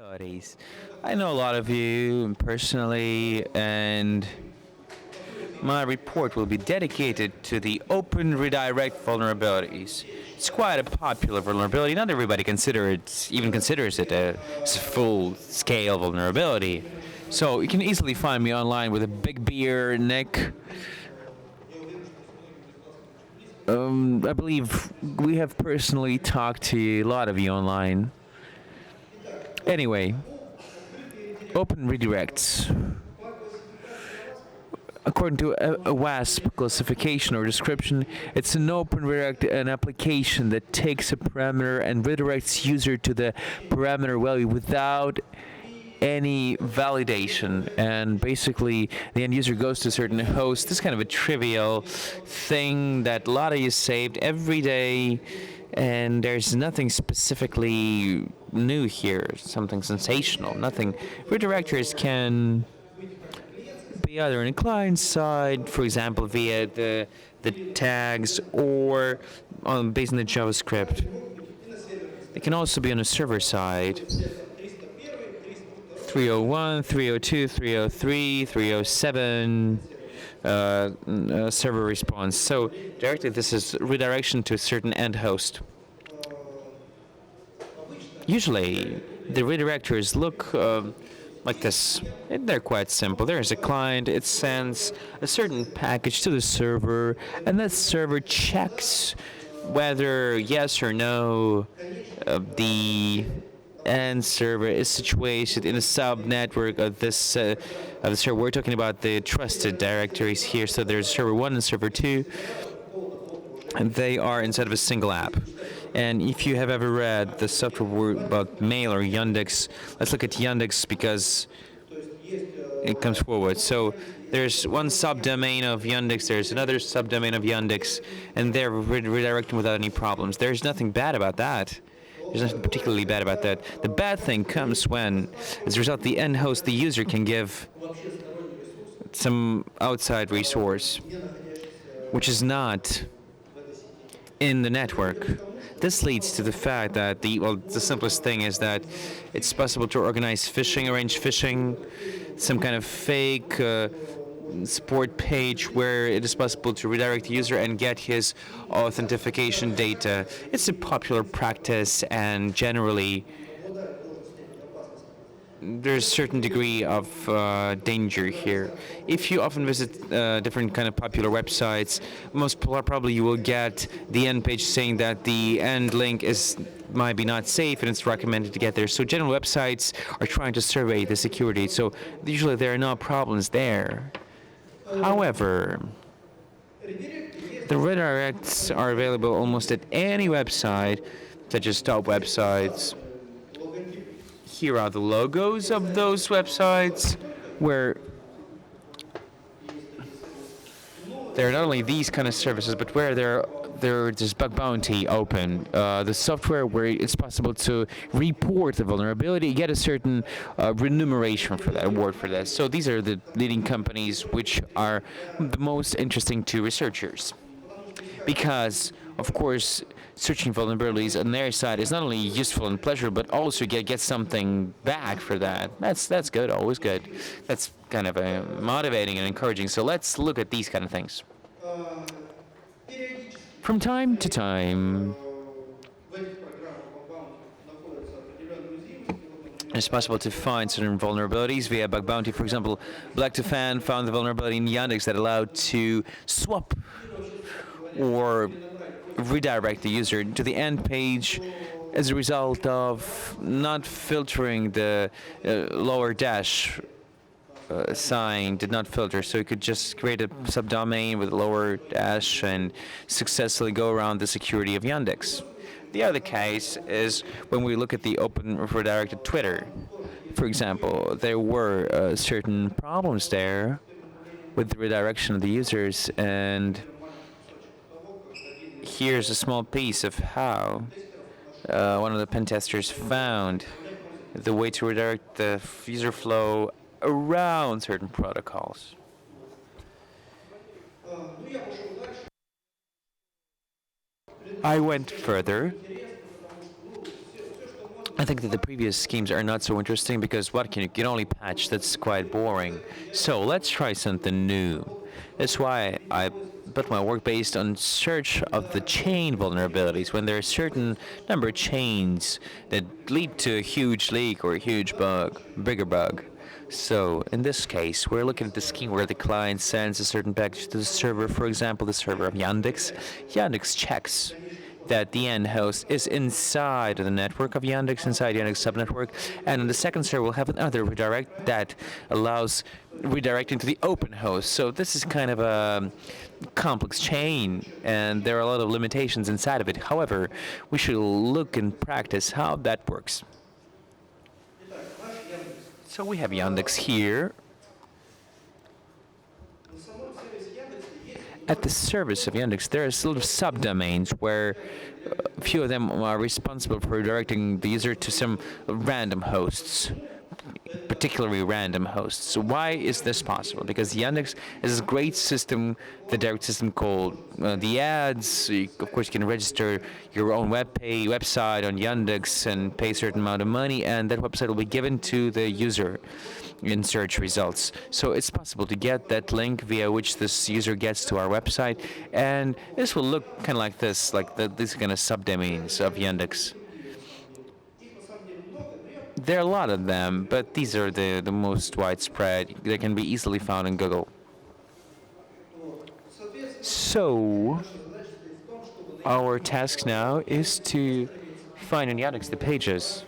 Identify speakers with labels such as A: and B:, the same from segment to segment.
A: vulnerabilities. I know a lot of you personally, and my report will be dedicated to the open redirect vulnerabilities. It's quite a popular vulnerability. Not everybody even considers it a full-scale vulnerability. So you can easily find me online with a big beer, Nick. I believe we have personally talked to a lot of you online. Anyway, open redirects. According to a WASP classification or description, it's an open redirect, an application that takes a parameter and redirects user to the parameter value without any validation. And basically, the end user goes to a certain host. This is kind of a trivial thing that a lot of you saved every day, and there's nothing specifically new here, something sensational. Nothing. Redirectors can be either on a client side, for example, via the tags, or based on the JavaScript. It can also be on a server side. 301, 302, 303, 307 server response. So directly this is redirection to a certain end host. Usually the redirectors look like this. They're quite simple. There's a client, it sends a certain package to the server, and that server checks whether yes or no the end server is situated in a sub-network of this of the server. We're talking about the trusted directories here. So there's server 1 and server 2, and they are inside of a single app. And if you have ever read the software about Mail or Yandex, let's look at Yandex because it comes forward. So there's one subdomain of Yandex, there's another subdomain of Yandex, and they're redirecting without any problems. There's nothing bad about that. There's nothing particularly bad about that. The bad thing comes when, as a result, the end host, the user, can give some outside resource, which is not in the network. This leads to the fact that the simplest thing is that it's possible to organize phishing, arrange phishing, some kind of fake support page where it is possible to redirect the user and get his authentication data. It's a popular practice, and generally there's a certain degree of danger here. If you often visit different kind of popular websites, most probably you will get the end page saying that the end link might be not safe and it's recommended to get there. So general websites are trying to survey the security. So usually there are no problems there. However, the redirects are available almost at any website, such as top websites. Here are the logos of those websites, where there are not only these kind of services, but where there's bug bounty open, the software where it's possible to report the vulnerability, get a certain remuneration for that, award for that. So these are the leading companies which are the most interesting to researchers, because, of course, searching vulnerabilities on their side is not only useful and pleasurable, but also get something back for that. That's good, always good. That's kind of motivating and encouraging. So let's look at these kind of things. From time to time, it's possible to find certain vulnerabilities via bug bounty. For example, Black to Fan found the vulnerability in Yandex that allowed to swap or redirect the user to the end page as a result of not filtering the lower dash sign, did not filter, so you could just create a subdomain with a lower dash and successfully go around the security of Yandex. The other case is when we look at the open redirected Twitter. For example, there were certain problems there with the redirection of the users, and here's a small piece of how one of the pen testers found the way to redirect the user flow around certain protocols. I went further I think that the previous schemes are not so interesting because what can you can only patch? That's quite boring. So let's try something new. That's why I put my work based on search of the chain vulnerabilities. When there are a certain number of chains that lead to a huge leak or a huge bug, bigger bug. So in this case, we're looking at the scheme where the client sends a certain package to the server, for example, the server of Yandex. Yandex checks that the end host is inside of the network of Yandex, inside Yandex subnetwork, and on the second server we'll have another redirect that allows redirecting to the open host. So this is kind of a complex chain, and there are a lot of limitations inside of it. However, we should look in practice how that works. So we have Yandex here. At the service of Yandex, there are sort of subdomains where a few of them are responsible for redirecting the user to some random hosts, particularly random hosts. So why is this possible? Because Yandex is a great system, the direct system called the ads. So of course, you can register your own website on Yandex and pay a certain amount of money, and that website will be given to the user in search results. So it's possible to get that link via which this user gets to our website, and this will look kind of like this, like these kind of subdomains of Yandex. There are a lot of them, but these are the most widespread. They can be easily found in Google. So our task now is to find in Yandex the pages,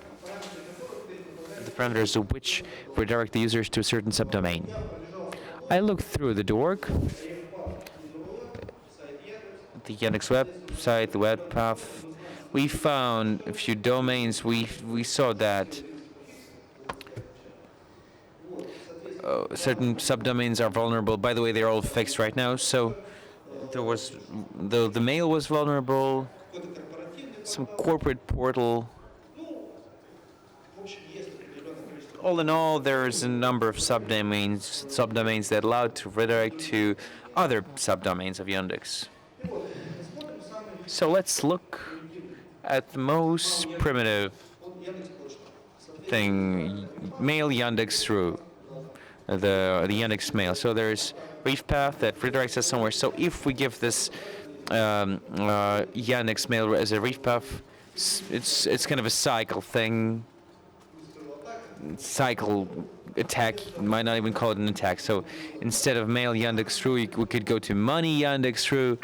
A: the parameters of which redirect the users to a certain subdomain. I looked through the dork, the Yandex website, the web path. We found a few domains. We saw that certain subdomains are vulnerable. By the way, they're all fixed right now. So there was the mail was vulnerable. Some corporate portal. All in all, there's a number of subdomains that allow to redirect to other subdomains of Yandex. So let's look at the most primitive thing, mail Yandex through the Yandex mail. So there's brief path that redirects us somewhere. So if we give this Yandex mail as a brief path, it's kind of a cycle thing. Cycle attack, you might not even call it an attack. So instead of mail Yandex through, we could go to money Yandex through,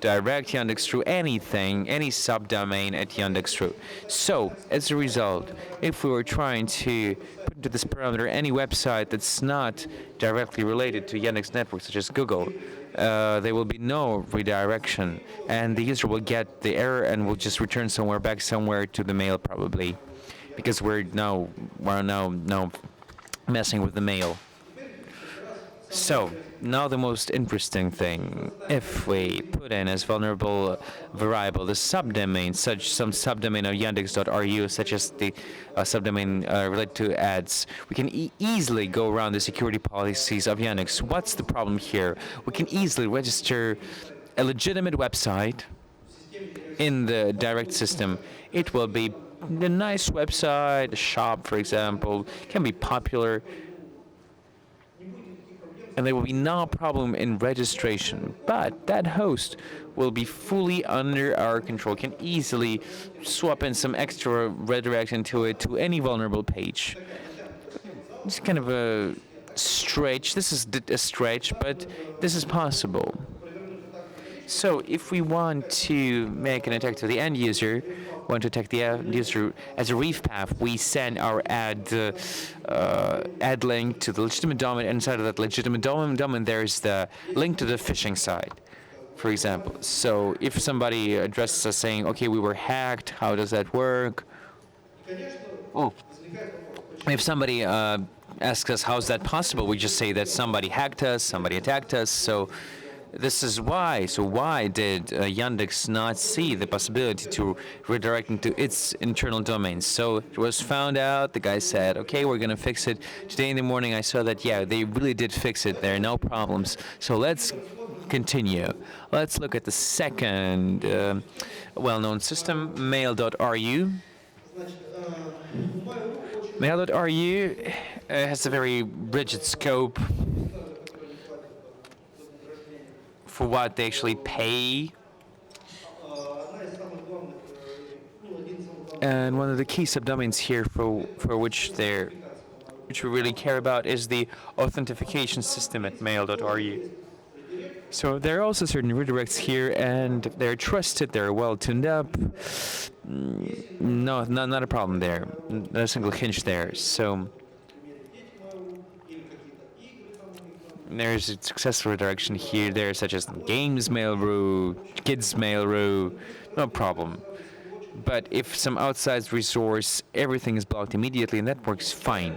A: direct Yandex through, anything, any subdomain at Yandex through. So as a result, if we were trying to put into this parameter any website that's not directly related to Yandex network, such as Google, there will be no redirection, and the user will get the error and will just return back somewhere to the mail probably, because we're now messing with the mail. So now the most interesting thing, if we put in as vulnerable variable the subdomain, some subdomain of yandex.ru, such as the subdomain related to ads, we can easily go around the security policies of Yandex. What's the problem here? We can easily register a legitimate website in the direct system. It will be a nice website, a shop, for example, can be popular, and there will be no problem in registration. But that host will be fully under our control, can easily swap in some extra redirection to it, to any vulnerable page. It's kind of a stretch. This is a stretch, but this is possible. So if we want to make an attack to the end user, want to attack the end user as a reef path, we send our ad link to the legitimate domain. Inside of that legitimate domain, there's the link to the phishing site, for example. So if somebody addresses us saying, okay, we were hacked, how does that work? Oh, if somebody asks us, how's that possible? We just say that somebody hacked us, somebody attacked us. So this is why. So why did Yandex not see the possibility to redirect into its internal domains? So it was found out. The guy said, okay, we're going to fix it. Today in the morning, I saw that, yeah, they really did fix it. There are no problems. So let's continue. Let's look at the second well-known system, mail.ru. Mail.ru has a very rigid scope for what they actually pay. And one of the key subdomains here for which we really care about is the authentication system at mail.ru. So there are also certain redirects here, and they're trusted, they're well tuned up. No, not a problem there. Not a single hinge there. So there's a successful redirection here, there, such as games Mail.ru, kids Mail.ru, no problem. But if some outside resource, everything is blocked immediately, and that works fine.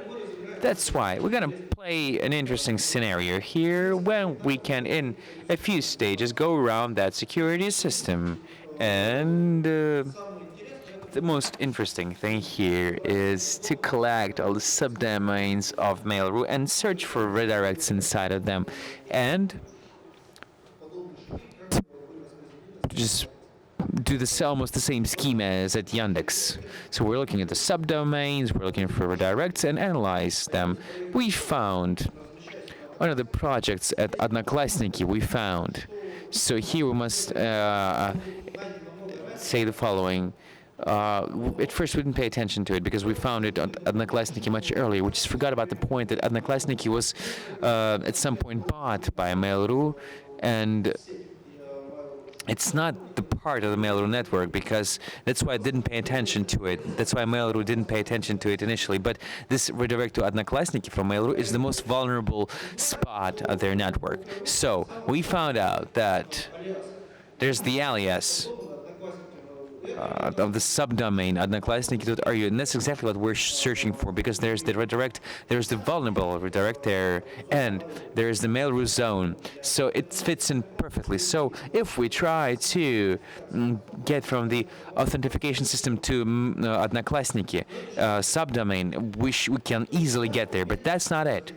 A: That's why we're gonna play an interesting scenario here when we can, in a few stages, go around that security system. And the most interesting thing here is to collect all the subdomains of Mail.ru and search for redirects inside of them, and just do almost the same schema as at Yandex. So we're looking at the subdomains, we're looking for redirects and analyze them. We found one of the projects at Одноклассники we found. So here we must say the following. At first we didn't pay attention to it because we found it on Одноклассники much earlier. We just forgot about the point that Одноклассники was at some point bought by Mail.ru, and it's not the part of the Mail.ru network, because that's why I didn't pay attention to it. That's why Mail.ru didn't pay attention to it initially. But this redirect to Одноклассники from Mail.ru is the most vulnerable spot of their network. So we found out that there's the alias of the subdomain одноклассники.ru, and that's exactly what we're searching for, because there's the redirect, there's the vulnerable redirect there, and there's the Mail.ru zone, so it fits in perfectly. So if we try to get from the authentication system to одноклассники subdomain, we can easily get there, but that's not it.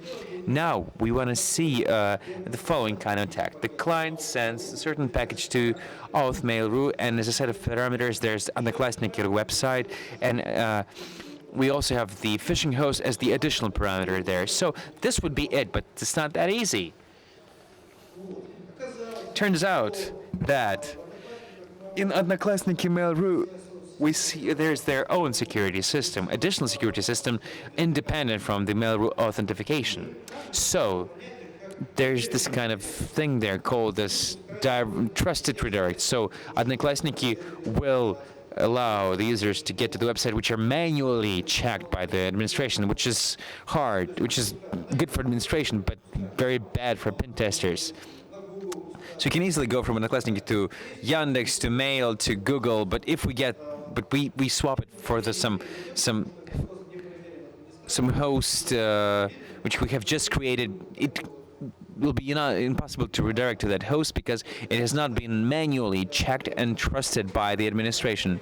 A: Now we want to see the following kind of attack. The client sends a certain package to auth Mail.ru, and as a set of parameters, there's Одноклассники website, and we also have the phishing host as the additional parameter there. So this would be it, but it's not that easy. Turns out that in Одноклассники Mail.ru, we see there's their own security system, additional security system, independent from the Mail.ru authentication. So there's this kind of thing there called this trusted redirect. So Одноклассники will allow the users to get to the website which are manually checked by the administration, which is hard, which is good for administration, but very bad for pen testers. So you can easily go from Одноклассники to Yandex to Mail to Google, but if we get, we swap it for some host which we have just created, it will be impossible to redirect to that host because it has not been manually checked and trusted by the administration.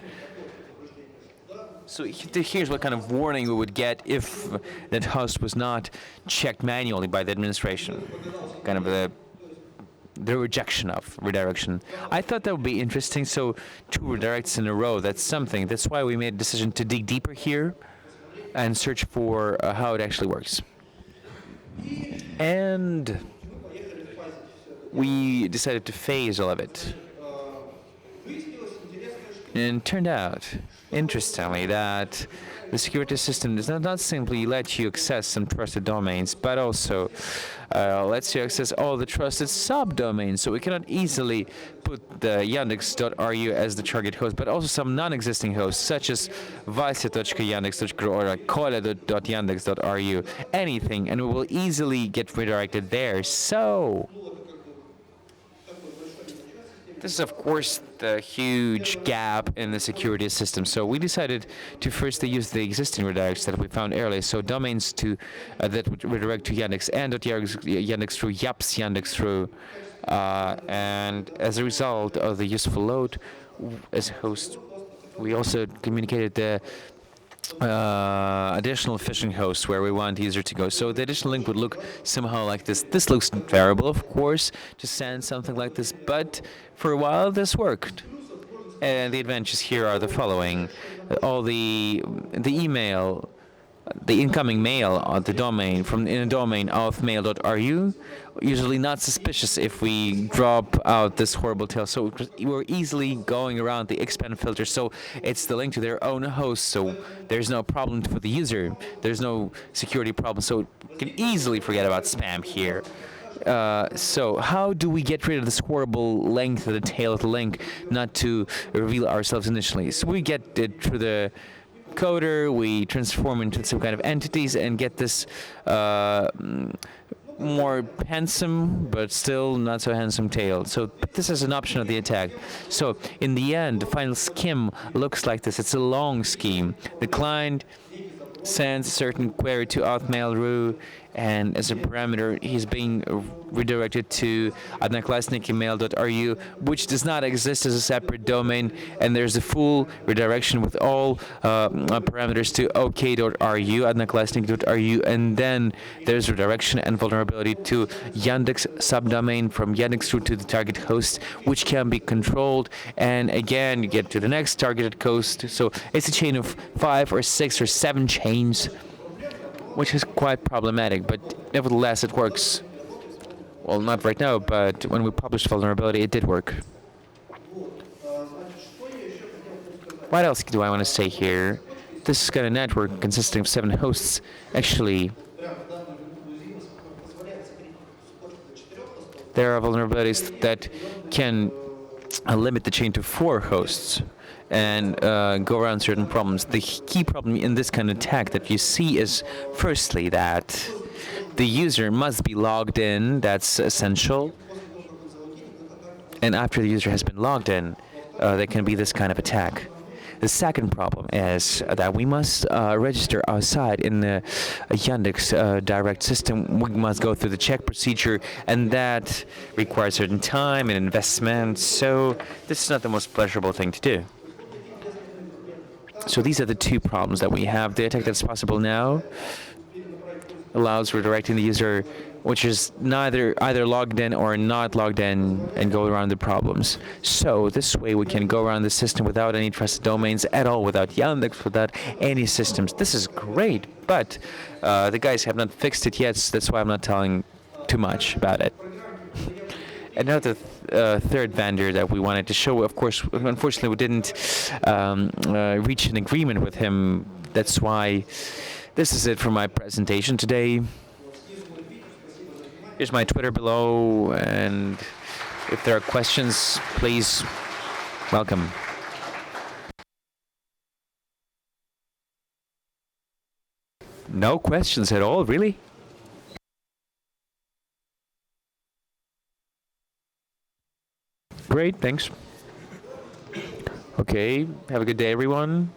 A: So here's what kind of warning we would get if that host was not checked manually by the administration. Kind of the rejection of redirection. I thought that would be interesting. So 2 redirects in a row, that's something. That's why we made a decision to dig deeper here and search for how it actually works. And we decided to phase all of it. And it turned out, interestingly, that the security system does not simply let you access some trusted domains, but also lets you access all the trusted subdomains. So we cannot easily put the Yandex.ru as the target host, but also some non-existing hosts, such as Vasya.yandex.ru or Koля.yandex.ru, anything, and we will easily get redirected there. So this is, of course, the huge gap in the security system. So we decided to first use the existing redirects that we found earlier. So domains to that would redirect to Yandex and Yandex through Yaps Yandex through, and as a result of the useful load as a host, we also communicated the additional phishing host where we want the user to go. So the additional link would look somehow like this. This looks variable, of course, to send something like this, but for a while this worked. And the advantages here are the following: all the email, the incoming mail on the domain from in a domain of mail.ru, usually not suspicious if we drop out this horrible tail. So we're easily going around the expand filter. So it's the link to their own host. So there's no problem for the user. There's no security problem. So we can easily forget about spam here. So how do we get rid of this horrible length of the tail of the link, not to reveal ourselves initially? So we get it through the coder, we transform into some kind of entities and get this more handsome but still not so handsome tail. So this is an option of the attack. So in the end, the final scheme looks like this. It's a long scheme. The client sends a certain query to auth and as a parameter, he's being redirected to одноклассники.mail.ru, which does not exist as a separate domain, and there's a full redirection with all parameters to ok.ru, одноклассник.ru, and then there's redirection and vulnerability to Yandex subdomain from Yandex route to the target host, which can be controlled, and again, you get to the next targeted host. So it's a chain of 5 or 6 or 7 chains, which is quite problematic, but nevertheless it works. Well, not right now, but when we published vulnerability, it did work. What else do I want to say here? This is kind of network consisting of 7 hosts. Actually, there are vulnerabilities that can limit the chain to 4 hosts and go around certain problems. The key problem in this kind of attack that you see is, firstly, that the user must be logged in. That's essential. And after the user has been logged in, there can be this kind of attack. The second problem is that we must register our site in the Yandex direct system. We must go through the check procedure, and that requires certain time and investment. So this is not the most pleasurable thing to do. So these are the 2 problems that we have. The attack that's possible now allows redirecting the user, which is either logged in or not logged in, and go around the problems. So this way we can go around the system without any trusted domains at all, without Yandex, without any systems. This is great, but the guys have not fixed it yet, so that's why I'm not telling too much about it. Another third vendor that we wanted to show, of course, unfortunately we didn't reach an agreement with him. That's why this is it for my presentation today. Here's my Twitter below, and if there are questions, please welcome. No questions at all, really? Great, thanks. Okay, have a good day, everyone.